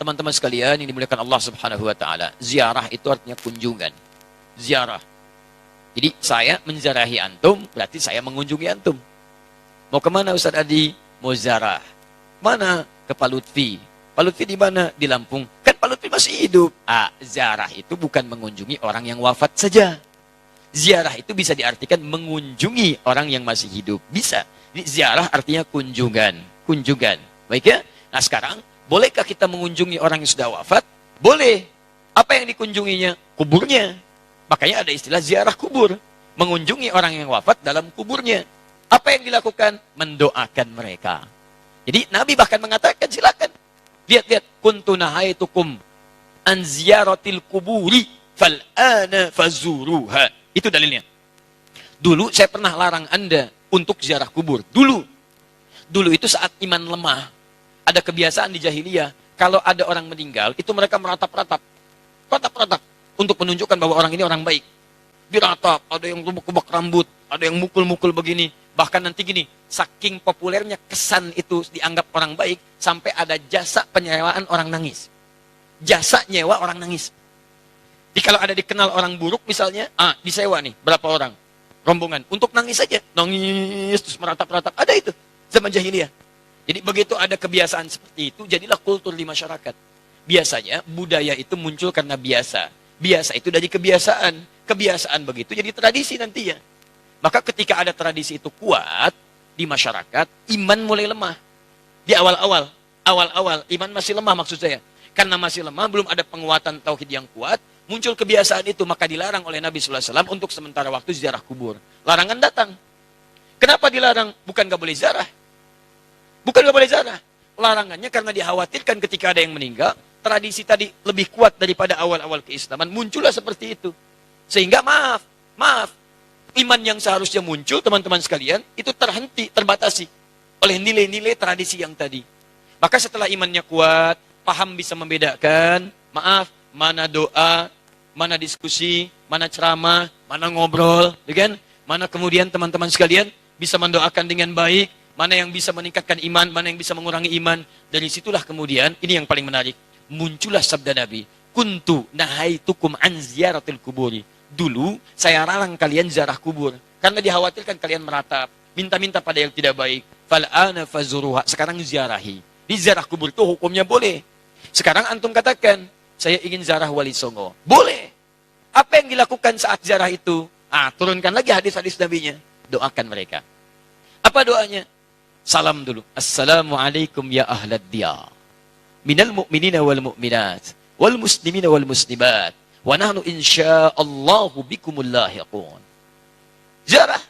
teman-teman sekalian yang dimuliakan Allah Subhanahu wa taala, ziarah itu artinya kunjungan. Ziarah. Jadi saya menziarahi antum, berarti saya mengunjungi antum. Mau kemana Ustaz Adi? Mau ziarah. Mana? Ke Pak Lutfi. Pak Lutfi di mana? Di Lampung. Kan Pak Lutfi masih hidup. Ziarah itu bukan mengunjungi orang yang wafat saja. Ziarah itu bisa diartikan mengunjungi orang yang masih hidup. Bisa. Jadi ziarah artinya kunjungan. Kunjungan. Baik ya? Nah sekarang, bolehkah kita mengunjungi orang yang sudah wafat? Boleh. Apa yang dikunjunginya? Kuburnya. Makanya ada istilah ziarah kubur. Mengunjungi orang yang wafat dalam kuburnya. Apa yang dilakukan? Mendoakan mereka. Jadi Nabi bahkan mengatakan, silakan. Lihat-lihat. Kuntu nahaitukum an ziyaratil kuburi fal'ana fazuruha. Itu dalilnya. Dulu saya pernah larang Anda untuk ziarah kubur. Dulu itu saat iman lemah. Ada kebiasaan di jahiliyah. Kalau ada orang meninggal, itu mereka meratap-ratap. Ratap-ratap. Untuk menunjukkan bahwa orang ini orang baik. Diratap, ada yang lubuk-lubuk rambut, ada yang mukul-mukul begini. Bahkan nanti gini, saking populernya kesan itu dianggap orang baik, sampai ada jasa penyewaan orang nangis. Jasa nyewa orang nangis. Jadi kalau ada dikenal orang buruk misalnya, disewa nih, berapa orang? Rombongan, untuk nangis saja. Nangis, terus meratap-ratap. Ada itu, zaman jahiliyah. Jadi begitu ada kebiasaan seperti itu, jadilah kultur di masyarakat. Biasanya, budaya itu muncul karena biasa. Biasa itu dari kebiasaan. Kebiasaan begitu jadi tradisi nantinya. Maka ketika ada tradisi itu kuat di masyarakat, iman mulai lemah. Di awal-awal, iman masih lemah maksud saya. Karena masih lemah, belum ada penguatan tauhid yang kuat, muncul kebiasaan itu, maka dilarang oleh Nabi SAW untuk sementara waktu ziarah kubur. Larangan datang. Kenapa dilarang? Bukan gak boleh ziarah. Bukan gak boleh ziarah. Larangannya karena dikhawatirkan ketika ada yang meninggal, tradisi tadi lebih kuat daripada awal-awal keislaman, muncullah seperti itu. Sehingga maaf, iman yang seharusnya muncul, teman-teman sekalian, itu terhenti, terbatasi oleh nilai-nilai tradisi yang tadi. Maka setelah imannya kuat, paham bisa membedakan, mana doa, mana diskusi, mana ceramah, mana ngobrol, kan? Mana kemudian teman-teman sekalian bisa mendoakan dengan baik, mana yang bisa meningkatkan iman, mana yang bisa mengurangi iman. Dari situlah kemudian, ini yang paling menarik, muncullah sabda Nabi, kuntu nahaitukum an ziyaratil kuburi. Dulu saya larang kalian ziarah kubur karena dikhawatirkan kalian meratap, minta-minta pada yang tidak baik. Fal'ana fazuruha. Sekarang ziarahi. Di ziarah kubur itu hukumnya boleh. Sekarang antum katakan, saya ingin ziarah Wali Songo. Boleh. Apa yang dilakukan saat ziarah itu? Turunkan lagi hadis-hadis Nabinya. Doakan mereka. Apa doanya? Salam dulu. Assalamualaikum ya ahlad diyar. Minal mu'minina wal mu'minat. Wal muslimina wal muslimat. Wa nahnu insya'allahu bikumul lahiqun. Ziarah.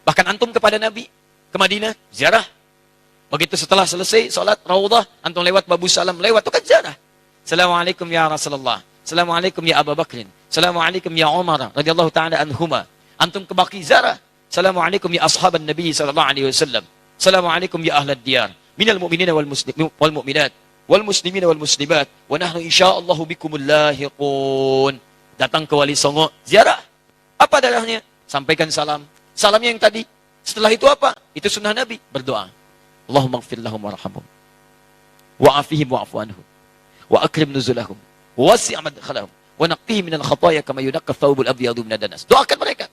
Bahkan antum kepada Nabi, ke Madinah, ziarah. Begitu setelah selesai salat Raudhah, antum lewat Babu Salam, lewat itu kan ziarah. Assalamualaikum ya Rasulullah. Assalamualaikum ya Abu Bakrin. Assalamualaikum ya Umar radhiyallahu taala anhuma. Antum ke Baqi ziarah. Assalamualaikum ya ashaban Nabi sallallahu alaihi wasallam. Assalamualaikum ya ahlad diyar. Minal mu'minina wal muslimin wal mu'minat. Wal muslimina wal muslimat wa nahnu insyaallahu bikumul lahiqun. Datang ke Wali Songo, ziarah. Apa darahnya? Sampaikan salam. Salamnya yang tadi. Setelah itu apa? Itu sunnah Nabi, berdoa. Allahumma ighfir lahum warhamhum. Wa afihim wa'fu anhum. Wa akrim nuzulahum. Wa wasi' madkhalahum. Wa naqqihim minal khataaya kama yunaqqa thawbul abyadu minad danas. Doakan mereka.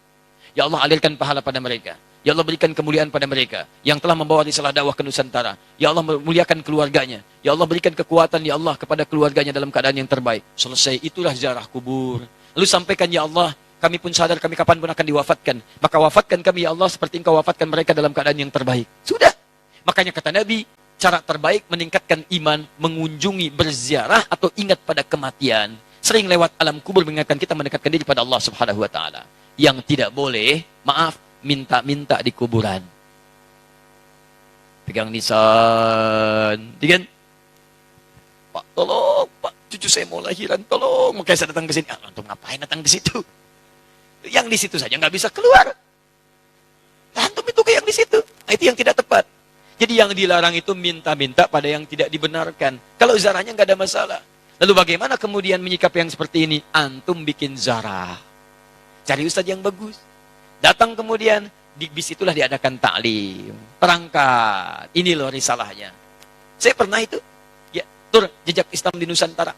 Ya Allah, alirkan pahala pada mereka. Ya Allah, berikan kemuliaan pada mereka yang telah membawa risalah dakwah ke Nusantara. Ya Allah, muliakan keluarganya. Ya Allah, berikan kekuatan ya Allah kepada keluarganya dalam keadaan yang terbaik. Selesai, itulah ziarah kubur. Lalu sampaikan ya Allah, kami pun sadar kami kapan pun akan diwafatkan. Maka wafatkan kami ya Allah seperti Engkau wafatkan mereka dalam keadaan yang terbaik. Sudah. Makanya kata Nabi, cara terbaik meningkatkan iman, mengunjungi, berziarah atau ingat pada kematian. Sering lewat alam kubur mengingatkan kita mendekatkan diri pada Allah Subhanahu wa taala. Yang tidak boleh, maaf, minta-minta di kuburan. Pegang nisan, kan? Pak, tolong, Pak, cucu saya mau lahiran, tolong. Makanya saya datang ke sini. Antum ngapain datang di situ? Yang di situ saja nggak bisa keluar. Antum itu ke yang di situ. Itu yang tidak tepat. Jadi yang dilarang itu minta-minta pada yang tidak dibenarkan. Kalau zarahnya nggak ada masalah. Lalu bagaimana kemudian menyikapi yang seperti ini? Antum bikin zarah. Cari ustaz yang bagus. Datang kemudian, di bis itulah diadakan taklim. Terangkat. Ini loh risalahnya. Saya pernah itu. Ya, Tur, jejak Islam di Nusantara.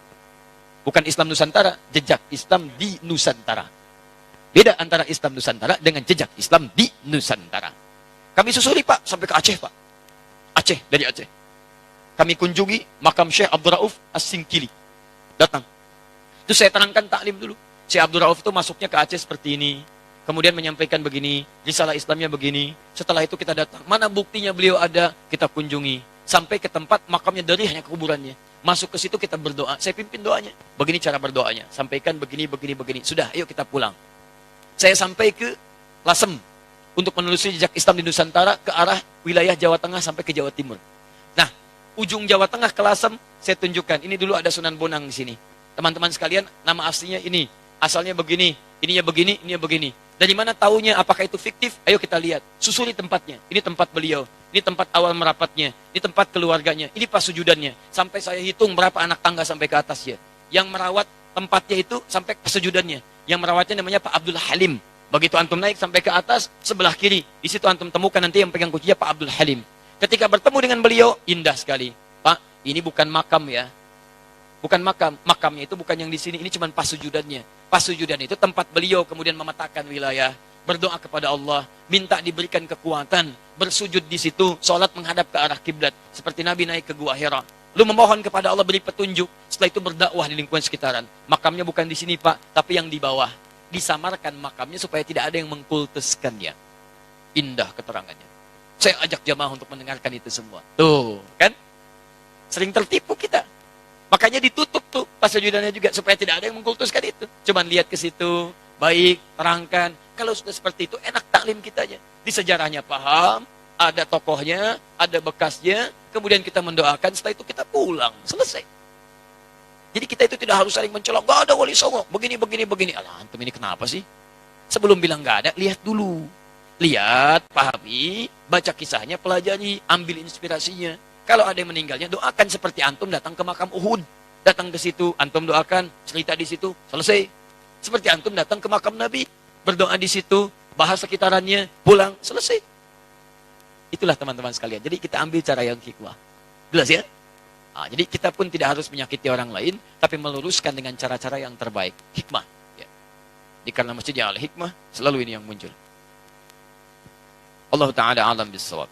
Bukan Islam Nusantara, jejak Islam di Nusantara. Beda antara Islam Nusantara dengan jejak Islam di Nusantara. Kami susuri Pak, sampai ke Aceh Pak. Aceh, dari Aceh. Kami kunjungi makam Syekh Abdul Rauf As-Singkili. Datang. Itu saya terangkan taklim dulu. Syekh Abdul Rauf itu masuknya ke Aceh seperti ini. Kemudian menyampaikan begini, risalah Islamnya begini. Setelah itu kita datang. Mana buktinya beliau ada? Kita kunjungi. Sampai ke tempat makamnya dari hanya kuburannya. Masuk ke situ kita berdoa. Saya pimpin doanya. Begini cara berdoanya. Sampaikan begini, begini, begini. Sudah, ayo kita pulang. Saya sampai ke Lasem. Untuk menelusuri jejak Islam di Nusantara ke arah wilayah Jawa Tengah sampai ke Jawa Timur. Nah, ujung Jawa Tengah ke Lasem, saya tunjukkan. Ini dulu ada Sunan Bonang di sini. Teman-teman sekalian, nama aslinya ini. Asalnya begini, ininya begini. Dari mana taunya? Apakah itu fiktif? Ayo kita lihat. Susuri tempatnya. Ini tempat beliau. Ini tempat awal merapatnya. Ini tempat keluarganya. Ini pas sujudannya. Sampai saya hitung berapa anak tangga sampai ke atasnya. Yang merawat tempatnya itu sampai ke sujudannya. Yang merawatnya namanya Pak Abdul Halim. Begitu antum naik sampai ke atas, sebelah kiri. Di situ antum temukan nanti yang pegang kuncinya Pak Abdul Halim. Ketika bertemu dengan beliau, indah sekali. Pak, ini bukan makam ya. Bukan makam. Makamnya itu bukan yang di sini. Ini cuma pas sujudannya. Pas sujudan itu tempat beliau kemudian memetakan wilayah. Berdoa kepada Allah. Minta diberikan kekuatan. Bersujud di situ. Sholat menghadap ke arah kiblat. Seperti Nabi naik ke Gua Hira. Lu memohon kepada Allah beri petunjuk. Setelah itu berdakwah di lingkungan sekitaran. Makamnya bukan di sini Pak. Tapi yang di bawah. Disamarkan makamnya supaya tidak ada yang mengkultuskannya. Indah keterangannya. Saya ajak jamaah untuk mendengarkan itu semua. Tuh, kan? Sering tertipu kita. Makanya ditutup tuh pas sujudannya juga supaya tidak ada yang mengkultuskan itu. Cuman lihat ke situ, baik, terangkan. Kalau sudah seperti itu, enak taklim kitanya. Di sejarahnya paham, ada tokohnya, ada bekasnya, kemudian kita mendoakan, setelah itu kita pulang. Selesai. Jadi kita itu tidak harus saling mencolok, gak ada wali songo, begini. Alah, antum ini kenapa sih? Sebelum bilang gak ada, lihat dulu. Lihat, pahami, baca kisahnya, pelajari, ambil inspirasinya. Kalau ada yang meninggalnya, doakan seperti antum datang ke makam Uhud. Datang ke situ, antum doakan, cerita di situ, selesai. Seperti antum datang ke makam Nabi, berdoa di situ, bahas sekitarannya, pulang, selesai. Itulah teman-teman sekalian. Jadi kita ambil cara yang hikmah. Jelas ya? Nah, jadi kita pun tidak harus menyakiti orang lain, tapi meluruskan dengan cara-cara yang terbaik. Hikmah. Ya. Jadi karena masjidnya al-hikmah, selalu ini yang muncul. Allah Ta'ala alam bisawab.